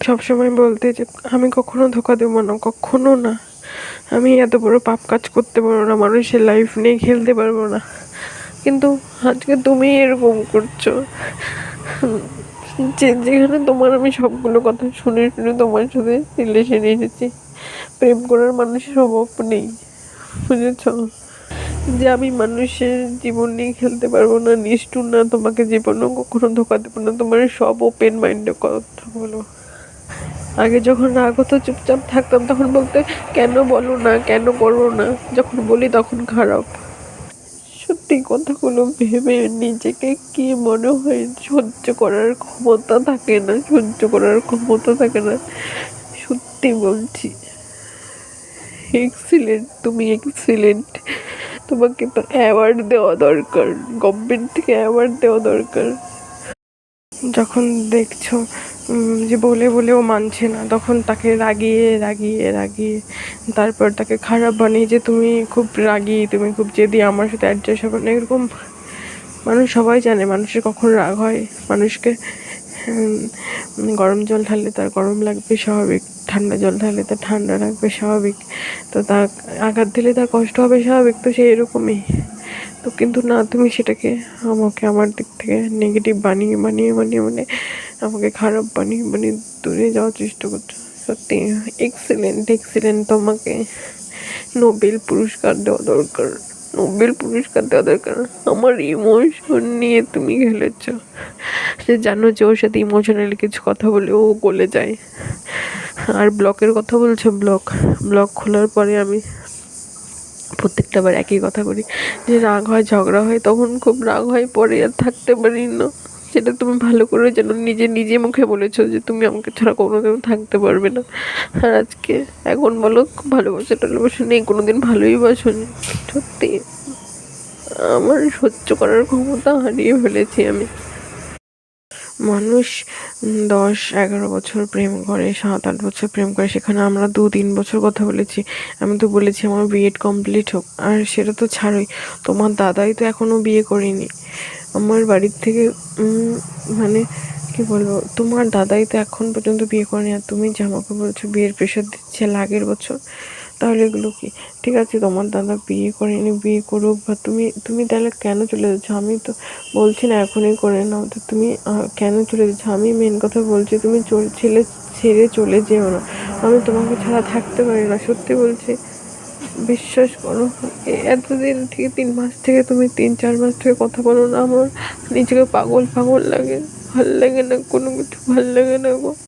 সবসময় বলতে যে আমি কখনো ধোকা দেবো না, কখনো না, আমি এত বড় পাপ কাজ করতে পারবো না, মানুষের লাইফ নিয়ে খেলতে পারবো না। কিন্তু আজকে তুমি এরকম করছো, যেখানে তোমার আমি সবগুলো কথা শুনে শুনে তোমার সাথে রিলেশনে এসেছি। প্রেম করার মানুষের অভাব নেই, বুঝেছ? যে আমি মানুষের জীবন নিয়ে খেলতে পারবো না, নিষ্ঠুর না, তোমাকে জীবনেও কখনো ধোকা দেবো না, তোমার সব ওপেন মাইন্ডে কথা বলো। আগে যখন রাগ হতো চুপচাপ থাকতাম, তখন বলতে কেন বলো না, কেন করো না, যখন বলি তখন খারাপ। সত্যি কথাগুলো ভেবে নিজেকে কি মনে হয়, সহ্য করার ক্ষমতা থাকে না, সহ্য করার ক্ষমতা থাকে না। সত্যি বলছি, এক্সিলেন্ট, তুমি এক্সিলেন্ট। তোমাকে তো অ্যাওয়ার্ড দেওয়া দরকার, গভর্নমেন্ট থেকে অ্যাওয়ার্ড দেওয়া দরকার। যখন দেখছো যে বলে বলেও মানছে না, তখন তাকে রাগিয়ে রাগিয়ে রাগিয়ে তারপর তাকে খারাপ বানিয়ে যে তুমি খুব রাগী, তুমি খুব জেদি, আমার সাথে অ্যাডজাস্ট হবে না, এরকম। মানুষ সবাই জানে মানুষের কখন রাগ হয়। মানুষকে গরম জল ঢাললে তার গরম লাগবে স্বাভাবিক, ঠান্ডা জল ঢাললে তার ঠান্ডা লাগবে স্বাভাবিক, তো তার আঘাত দিলে তার কষ্ট হবে স্বাভাবিক, তো সেই এরকমই। তো কিন্তু না, তুমি সেটাকে আমাকে আমার দিক থেকে নেগেটিভ বানিয়ে বানিয়ে বানিয়ে মানে আমাকে খারাপ বানিয়ে বানিয়ে দূরে যাওয়ার চেষ্টা করছো। সত্যি এক্সিলেন্ট, এক্সিলেন্ট। তোমাকে নোবেল পুরস্কার দেওয়া দরকার, নোবেল পুরস্কার দেওয়া দরকার। আমার ইমোশন নিয়ে তুমি খেলেছ, যে জানো যে ওর সাথে ইমোশনালি কিছু কথা বলে ও গলে যায়। আর ব্লকের কথা বলছো, ব্লক ব্লক খোলার পরে আমি প্রত্যেকটা বার একই কথা বলি, যে রাগ হয়, ঝগড়া হয়, তখন খুব রাগ হয়, পরে আর থাকতে পারি না। সেটা তুমি ভালো করে জানো, নিজে নিজে মুখে বলেছো যে তুমি আমাকে ছাড়া কোনোদিন থাকতে পারবে না। আর আজকে এখন বলো ভালোবাসা টালোবাসা নেই, কোনোদিন ভালোই বাসনি। সত্যি আমার সহ্য করার ক্ষমতা হারিয়ে ফেলেছি আমি। মানুষ 10-11 বছর প্রেম করে, 7-8 বছর প্রেম করে, সেখানে আমরা 2-3 বছর কথা বলেছি। আমি তো বলেছি আমার বিএড কমপ্লিট হোক, আর সেটা তো ছাড়োই, তোমার দাদাই তো এখনও বিয়ে করেনি। আমার বাড়ির থেকে মানে কি বলবো, তোমার দাদাই তো এখন পর্যন্ত বিয়ে করেনি, আর তুমি যে আমাকে বলছো বিয়ের প্রেশার দিচ্ছে আগের বছর। তাহলে এগুলো কি ঠিক আছে? তোমার দাদা বিয়ে করেনি, বিয়ে করুক, বা তুমি তুমি তাহলে কেন চলে যাচ্ছ? আমি তো বলছি না এখনই করে নাও, তো তুমি কেন চলে যাচ্ছ? আমি মেন কথা বলছি, তুমি ছেলে ছেড়ে চলে যেও না, আমি তোমাকে ছাড়া থাকতে পারি না, সত্যি বলছি। বিশ্বাস করো, এতদিন থেকে 3 মাস থেকে, তুমি 3-4 মাস থেকে কথা বলো না, আমার নিজেকে পাগল পাগল লাগে, ভাল লাগে না, কোনো কিছু ভাল লাগে না গো।